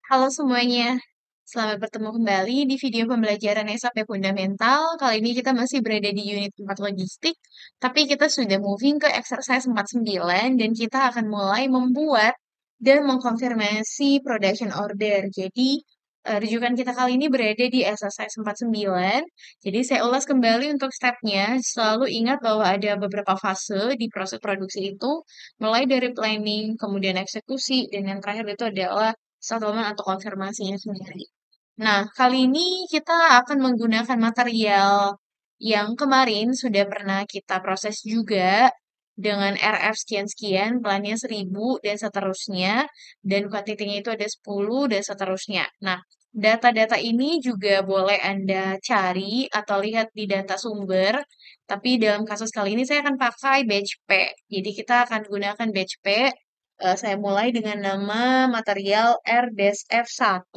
Halo semuanya, selamat bertemu kembali di video pembelajaran SAP Fundamental. Kali ini kita masih berada di unit 4 logistik, tapi kita sudah moving ke exercise 49 dan kita akan mulai membuat dan mengkonfirmasi production order. Jadi, rujukan kita kali ini berada di exercise 49. Jadi, saya ulas kembali untuk stepnya. Selalu ingat bahwa ada beberapa fase di proses produksi itu, mulai dari planning, kemudian eksekusi, dan yang terakhir itu adalah settlement atau konfirmasinya sendiri. Nah, kali ini kita akan menggunakan material yang kemarin sudah pernah kita proses juga dengan RF sekian-sekian, plannya 1000 dan seterusnya, dan kuantitinya itu ada 10 dan seterusnya. Nah, data-data ini juga boleh Anda cari atau lihat di data sumber, tapi dalam kasus kali ini saya akan pakai batch P. Jadi kita akan gunakan batch P. Saya mulai dengan nama material R-F1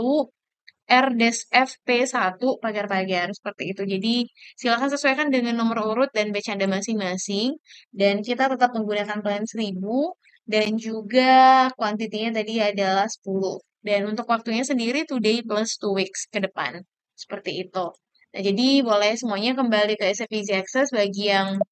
R-FP1 pagar-pagar seperti itu. Jadi silakan sesuaikan dengan nomor urut dan batch Anda masing-masing. Dan kita tetap menggunakan plan 1000 dan juga kuantitinya tadi adalah 10. Dan untuk waktunya sendiri today plus 2 weeks ke depan. Seperti itu. Nah, jadi boleh semuanya kembali ke SAP Easy Access bagi yang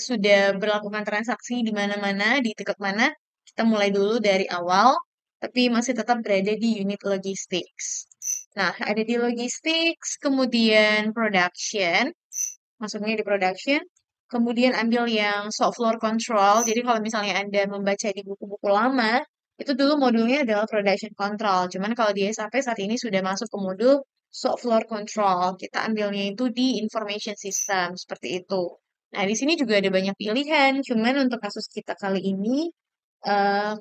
sudah berlakukan transaksi di mana-mana, di titik mana. Kita mulai dulu dari awal tapi masih tetap berada di unit logistics. Nah, ada di logistics, kemudian production, masuknya di production, kemudian ambil yang shop floor control. Jadi kalau misalnya Anda membaca di buku-buku lama, itu dulu modulnya adalah production control. Cuman kalau di SAP saat ini sudah masuk ke modul shop floor control. Kita ambilnya itu di information system, seperti itu. Nah, di sini juga ada banyak pilihan. Cuman untuk kasus kita kali ini,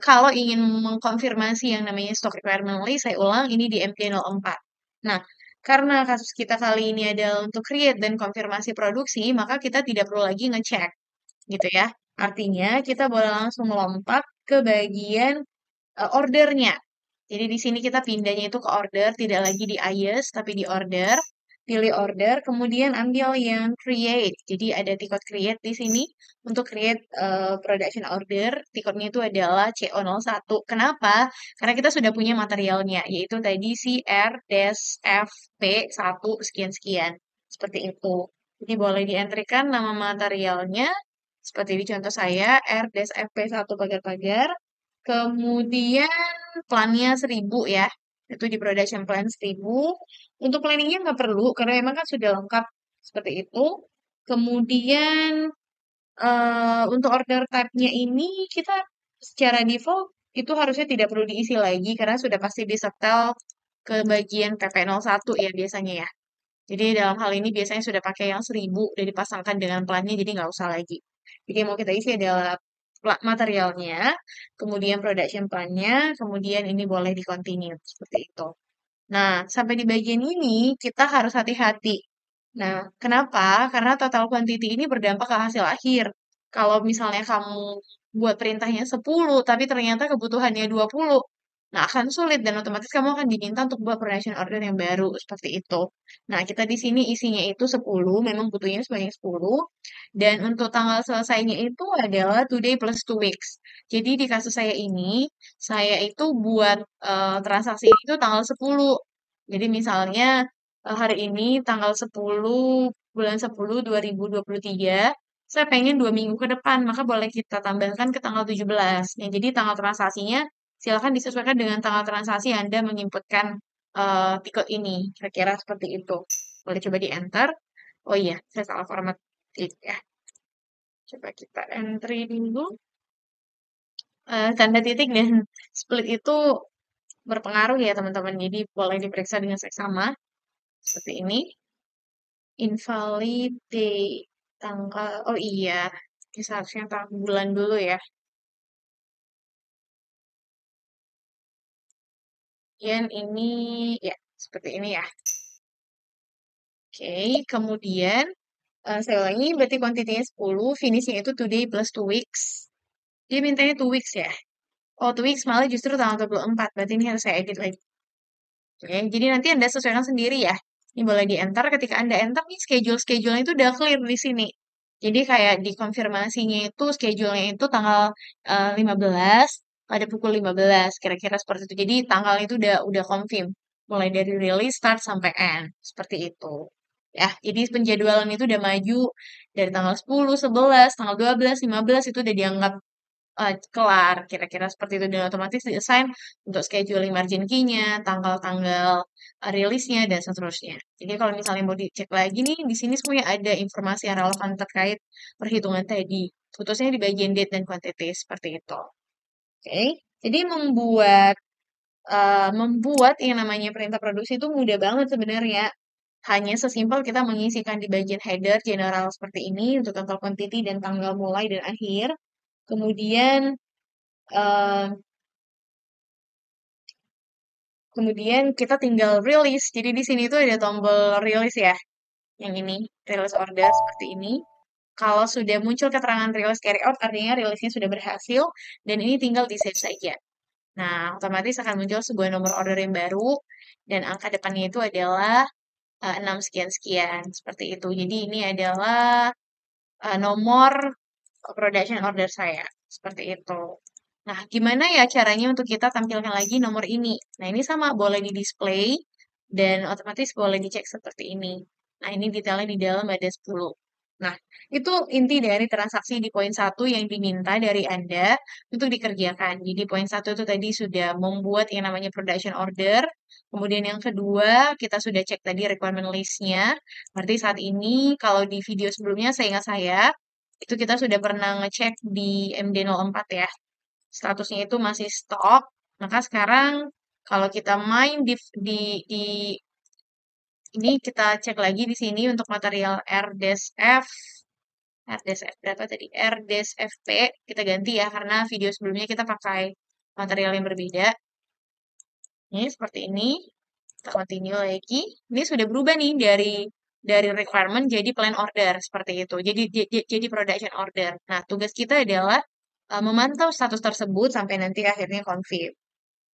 kalau ingin mengkonfirmasi yang namanya stock requirement list, saya ulang, ini di MP04. Nah, karena kasus kita kali ini adalah untuk create dan konfirmasi produksi, maka kita tidak perlu lagi ngecek, gitu ya. Artinya, kita boleh langsung melompat ke bagian ordernya. Jadi di sini kita pindahnya itu ke order, tidak lagi di IES, tapi di order. Pilih order, kemudian ambil yang create. Jadi ada tiket create di sini untuk create production order. Tiketnya itu adalah CO01. Kenapa? Karena kita sudah punya materialnya, yaitu tadi si R-FP1 sekian-sekian. Seperti itu. Jadi boleh di-entrykan nama materialnya, seperti di contoh saya, R-FP1 pagar-pagar. Kemudian plannya 1000 ya. Itu di production plan 1000. Untuk planningnya nggak perlu, karena memang kan sudah lengkap seperti itu. Kemudian untuk order type-nya ini kita secara default itu harusnya tidak perlu diisi lagi karena sudah pasti disetel ke bagian PP01 ya biasanya ya. Jadi dalam hal ini biasanya sudah pakai yang 1000 dan dipasangkan dengan plannya jadi nggak usah lagi. Jadi yang mau kita isi adalah materialnya, kemudian production plan-nya, kemudian ini boleh di-continue seperti itu. Nah, sampai di bagian ini kita harus hati-hati. Nah, kenapa? Karena total quantity ini berdampak ke hasil akhir. Kalau misalnya kamu buat perintahnya 10, tapi ternyata kebutuhannya 20, nah akan sulit dan otomatis kamu akan diminta untuk buat production order yang baru, seperti itu. Nah, kita di sini isinya itu 10, memang butuhnya sebanyak 10, dan untuk tanggal selesainya itu adalah today plus 2 weeks. Jadi di kasus saya ini, saya itu buat transaksi itu tanggal 10. Jadi misalnya hari ini tanggal 10 bulan 10 2023, saya pengen 2 minggu ke depan, maka boleh kita tambahkan ke tanggal 17. Ya, jadi tanggal transaksinya silakan disesuaikan dengan tanggal transaksi Anda menginputkan tiket ini. Kira-kira seperti itu. Boleh coba di enter. Oh iya, saya salah format ya. Coba kita entry dulu. Tanda titik dan split itu berpengaruh ya teman-teman. Jadi boleh diperiksa dengan seksama. Seperti ini. Invalid day. Tanggal, oh iya. Ini seharusnya tanggal bulan dulu ya. Kemudian ini, ya, seperti ini ya. Oke, kemudian saya ulangi, berarti kuantitinya 10, finishnya itu today plus 2 weeks. Dia mintanya 2 weeks ya. Oh, 2 weeks malah justru tanggal 24, berarti ini harus saya edit lagi. Oke, jadi nanti Anda sesuaikan sendiri ya. Ini boleh di-enter, ketika Anda enter nih schedule-schedule itu udah clear di sini. Jadi kayak di konfirmasinya itu schedule-nya itu tanggal 15, pada pukul 15, kira-kira seperti itu. Jadi tanggalnya itu udah confirm, mulai dari release, start, sampai end, seperti itu. Ya, jadi penjadwalan itu udah maju dari tanggal 10, 11, tanggal 12, 15 itu udah dianggap kelar, kira-kira seperti itu. Dan otomatis di-assign untuk scheduling margin key-nya, tanggal-tanggal rilisnya, dan seterusnya. Jadi kalau misalnya mau dicek lagi nih, di sini semuanya ada informasi yang relevan terkait perhitungan tadi, khususnya di bagian date dan quantity, seperti itu. Oke, jadi membuat yang namanya perintah produksi itu mudah banget sebenarnya. Hanya sesimpel kita mengisikan di bagian header general seperti ini untuk total quantity dan tanggal mulai dan akhir. Kemudian eh, kemudian kita tinggal release. Jadi di sini tuh ada tombol release ya, yang ini release order seperti ini. Kalau sudah muncul keterangan release carry out, artinya rilisnya sudah berhasil dan ini tinggal di save saja. Nah, otomatis akan muncul sebuah nomor order yang baru dan angka depannya itu adalah 6 sekian-sekian, seperti itu. Jadi ini adalah nomor production order saya, seperti itu. Nah, gimana ya caranya untuk kita tampilkan lagi nomor ini? Nah, ini sama, boleh di-display dan otomatis boleh dicek seperti ini. Nah, ini detailnya di dalam ada 10. Nah, itu inti dari transaksi di poin 1 yang diminta dari Anda untuk dikerjakan. Jadi, poin 1 itu tadi sudah membuat yang namanya production order. Kemudian yang kedua, kita sudah cek tadi requirement list-nya. Berarti saat ini, kalau di video sebelumnya, seingat saya, itu kita sudah pernah ngecek di MD04 ya. Statusnya itu masih stok. Maka sekarang kalau kita main di ini kita cek lagi di sini untuk material R-F, R-F berapa tadi? R-FP kita ganti ya karena video sebelumnya kita pakai material yang berbeda. Ini seperti ini. Kita continue lagi. Ini sudah berubah nih dari requirement jadi plan order seperti itu. Jadi production order. Nah, tugas kita adalah memantau status tersebut sampai nanti akhirnya confirm.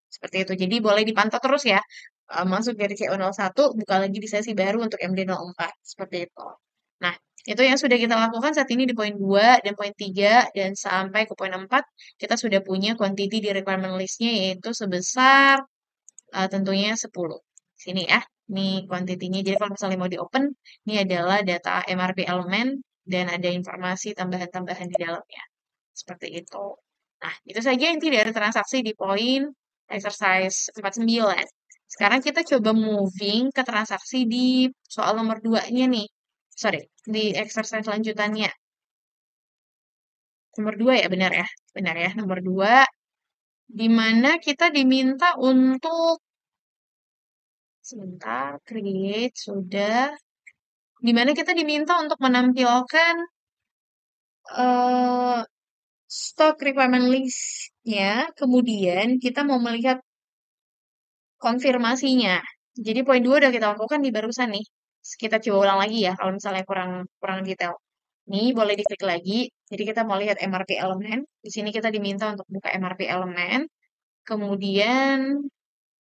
Seperti itu. Jadi boleh dipantau terus ya. Masuk dari CO01, buka lagi di sesi baru untuk MD04. Seperti itu. Nah, itu yang sudah kita lakukan saat ini di poin 2 dan poin 3 dan sampai ke poin 4 kita sudah punya quantity di requirement list-nya yaitu sebesar tentunya 10. Sini ya. Ini quantity-nya. Jadi kalau misalnya mau di-open, ini adalah data MRP elemen dan ada informasi tambahan-tambahan di dalamnya. Seperti itu. Nah, itu saja inti dari transaksi di poin exercise 49. Sekarang kita coba moving ke transaksi di soal nomor 2-nya nih. Sorry, di exercise lanjutannya. Nomor 2 ya, benar ya. Benar ya, nomor 2. Di mana kita diminta untuk, sebentar, create, sudah. Di mana kita diminta untuk menampilkan uh, stock requirement list-nya, kemudian kita mau melihat konfirmasinya. Jadi poin 2 udah kita lakukan di barusan nih. Kita coba ulang lagi ya kalau misalnya kurang kurang detail. Ini boleh diklik lagi. Jadi kita mau lihat MRP elemen. Di sini kita diminta untuk buka MRP elemen. Kemudian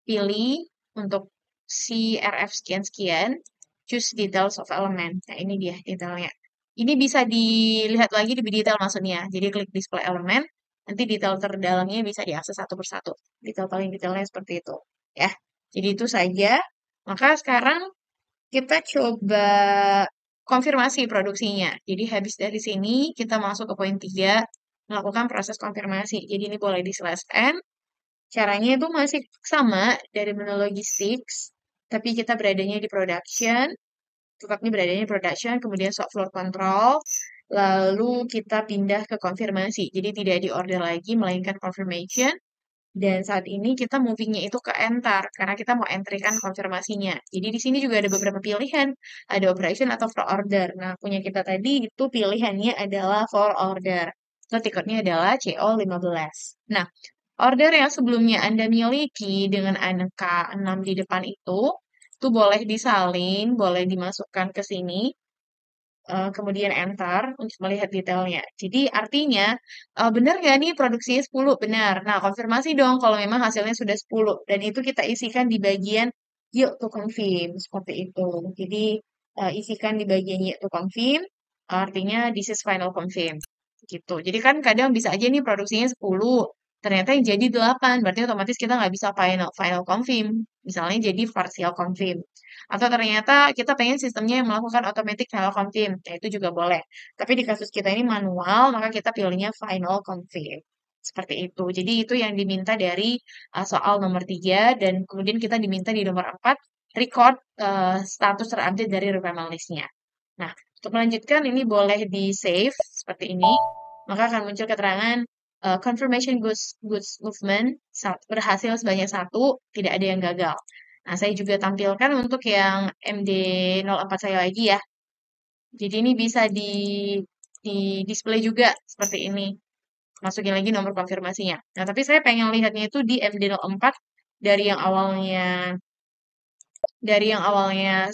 pilih untuk CRF sekian-sekian. Choose details of element. Nah, ini dia detailnya. Ini bisa dilihat lagi lebih detail maksudnya. Jadi klik display elemen. Nanti detail terdalamnya bisa diakses satu persatu. Detail paling detailnya seperti itu. Ya, jadi itu saja. Maka sekarang kita coba konfirmasi produksinya. Jadi habis dari sini kita masuk ke poin 3, melakukan proses konfirmasi. Jadi ini boleh di slash n. Caranya itu masih sama dari menu logistics, tapi kita beradanya di production, tetapnya beradanya di production, kemudian shop floor control, lalu kita pindah ke konfirmasi. Jadi tidak di order lagi, melainkan confirmation. Dan saat ini kita movingnya itu ke enter, karena kita mau entrykan konfirmasinya. Jadi di sini juga ada beberapa pilihan, ada operation atau for order. Nah, punya kita tadi itu pilihannya adalah for order. So, tiketnya adalah CO15. Nah, order yang sebelumnya Anda miliki dengan angka 6 di depan itu boleh disalin, boleh dimasukkan ke sini, kemudian enter untuk melihat detailnya. Jadi artinya, benar nggak nih produksinya 10? Benar. Nah, konfirmasi dong kalau memang hasilnya sudah 10. Dan itu kita isikan di bagian yuk to confirm, seperti itu. Jadi, isikan di bagian yuk to confirm, artinya this is final confirm. Gitu. Jadi kan kadang bisa aja nih produksinya 10, ternyata yang jadi 8, berarti otomatis kita nggak bisa final final confirm. Misalnya jadi partial confirm. Atau ternyata kita pengen sistemnya yang melakukan automatic final confirm, ya itu juga boleh. Tapi di kasus kita ini manual, maka kita pilihnya final confirm. Seperti itu. Jadi itu yang diminta dari soal nomor 3, dan kemudian kita diminta di nomor 4, record status terupdate dari requirement list-nya. Nah, untuk melanjutkan ini boleh di-save seperti ini, maka akan muncul keterangan confirmation goods movement berhasil sebanyak 1, tidak ada yang gagal. Nah, saya juga tampilkan untuk yang MD04 saya lagi ya. Jadi ini bisa di display juga seperti ini. Masukin lagi nomor konfirmasinya. Nah, tapi saya pengen lihatnya itu di MD04 dari yang awalnya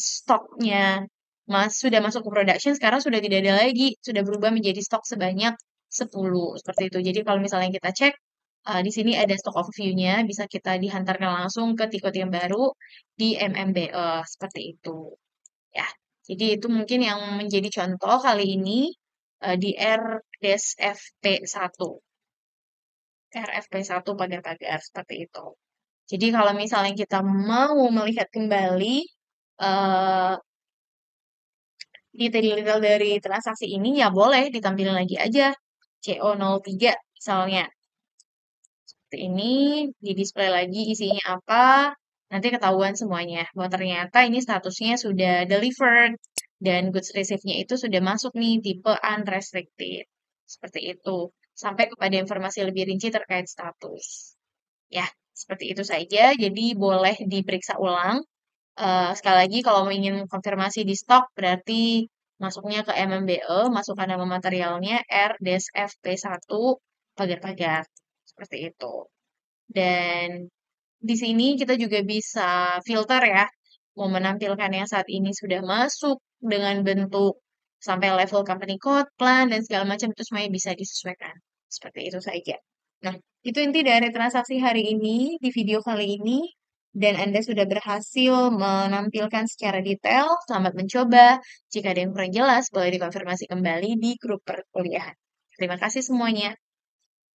stoknya sudah masuk ke production, sekarang sudah tidak ada lagi, sudah berubah menjadi stok sebanyak 10 seperti itu. Jadi kalau misalnya kita cek di sini ada stock overview-nya, bisa kita dihantarkan langsung ke tiket yang baru di MMBE seperti itu. Ya, jadi itu mungkin yang menjadi contoh kali ini di RDSFP1. RFP1 pagar-pagar seperti itu. Jadi kalau misalnya kita mau melihat kembali eh, detail-detail dari transaksi ini, ya boleh ditampilin lagi aja. CO03 misalnya. Seperti ini, di display lagi isinya apa, nanti ketahuan semuanya. Bahwa ternyata ini statusnya sudah delivered, dan goods receive-nya itu sudah masuk nih, tipe unrestricted. Seperti itu. Sampai kepada informasi lebih rinci terkait status. Ya, seperti itu saja. Jadi boleh diperiksa ulang. Sekali lagi kalau mau ingin konfirmasi di stok berarti masuknya ke MMBE, masukkan nama materialnya R-FP1 pagar-pagar. Seperti itu. Dan di sini kita juga bisa filter ya. Mau menampilkan yang saat ini sudah masuk dengan bentuk sampai level company code, plan, dan segala macam itu semuanya bisa disesuaikan. Seperti itu saja. Nah, itu inti dari transaksi hari ini di video kali ini. Dan Anda sudah berhasil menampilkan secara detail. Selamat mencoba. Jika ada yang kurang jelas, boleh dikonfirmasi kembali di grup perkuliahan. Terima kasih semuanya.